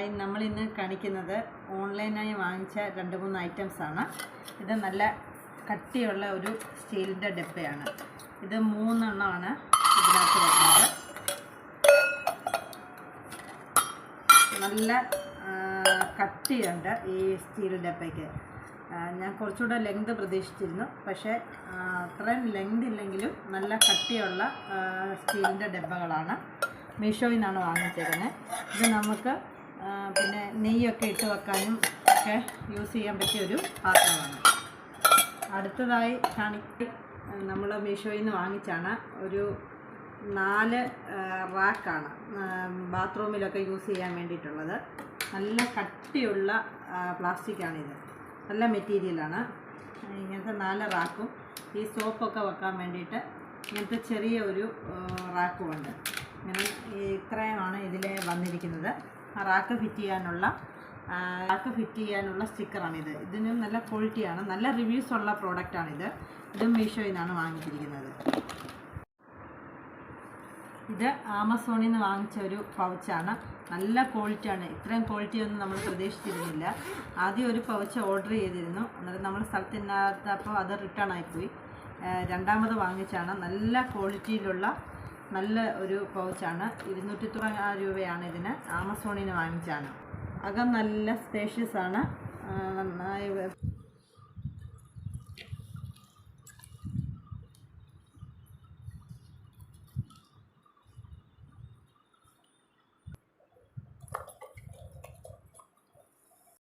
Hi, നമ്മളിന്ന് കാണിക്കുന്നത് ഓൺലൈനായി വാങ്ങിച്ച 2-3 ഐറ്റംസാണ്. ഇത് നല്ല കട്ടിയുള്ള ഒരു സ്റ്റീലിൻ്റെ ഡബ്ബയാണ്. ഇത് 3 എണ്ണമാണ് ഇതിനകത്ത് വരുന്നത്. നല്ല കട്ടിയുണ്ട് ഈ സ്റ്റീൽ ഡബ്ബയ്ക്ക്. ഞാൻ കുറച്ചുകൂടെ ലെങ്ത് പ്രതീക്ഷിച്ചിരുന്നു, പക്ഷേ അത്രയും ലെങ്ത് ഇല്ലെങ്കിലും നല്ല കട്ടിയുള്ള സ്റ്റീലിൻ്റെ ഡബ്ബകളാണ്. മീഷോയിൽ നിന്നാണ് വാങ്ങിച്ചേക്കുന്നത്. ഇത് നമുക്ക് പിന്നെ നെയ്യൊക്കെ ഇട്ട് വെക്കാനും ഒക്കെ യൂസ് ചെയ്യാൻ പറ്റിയ ഒരു പാത്രമാണ്. അടുത്തതായി നമ്മൾ മീഷോയിൽ നിന്ന് വാങ്ങിച്ചാണ്. ഒരു 4 റാക്കാണ് ബാത്റൂമിലൊക്കെ യൂസ് ചെയ്യാൻ വേണ്ടിയിട്ടുള്ളത്. നല്ല കട്ടിയുള്ള പ്ലാസ്റ്റിക്കാണിത്, നല്ല മെറ്റീരിയലാണ്. ഇങ്ങനത്തെ 4 റാക്കും ഈ സോപ്പൊക്കെ വെക്കാൻ വേണ്ടിയിട്ട് ഇങ്ങനത്തെ ചെറിയ ഒരു റാക്കുമുണ്ട്. ഇങ്ങനെ ഇത്രയുമാണ് ഇതിൽ വന്നിരിക്കുന്നത്. റാക്ക് ഫിറ്റ് ചെയ്യാനുള്ള സ്റ്റിക്കറാണിത്. ഇതിനും നല്ല ക്വാളിറ്റിയാണ്, നല്ല റിവ്യൂസ് ഉള്ള പ്രോഡക്റ്റാണിത്. ഇതും മീഷോയിൽ നിന്നാണ് വാങ്ങിച്ചിരിക്കുന്നത്. ഇത് ആമസോണിൽ നിന്ന് വാങ്ങിച്ച ഒരു പൗച്ചാണ്. നല്ല ക്വാളിറ്റിയാണ്. ഇത്രയും ക്വാളിറ്റിയൊന്നും നമ്മൾ പ്രതീക്ഷിച്ചിരുന്നില്ല. ആദ്യം ഒരു പൗച്ച് ഓർഡർ ചെയ്തിരുന്നു, അന്നേരം നമ്മൾ സ്ഥലത്തിനകത്തപ്പോൾ അത് റിട്ടേൺ ആയിപ്പോയി. രണ്ടാമത് വാങ്ങിച്ചാണ്. നല്ല ക്വാളിറ്റിയിലുള്ള നല്ല ഒരു പൗച്ചാണ്. 290 രൂപയാണ് ഇതിന്. ആമസോണിൽ നിന്ന് വാങ്ങിച്ചാണ്. അകം നല്ല സ്പേഷ്യസ് ആണ്.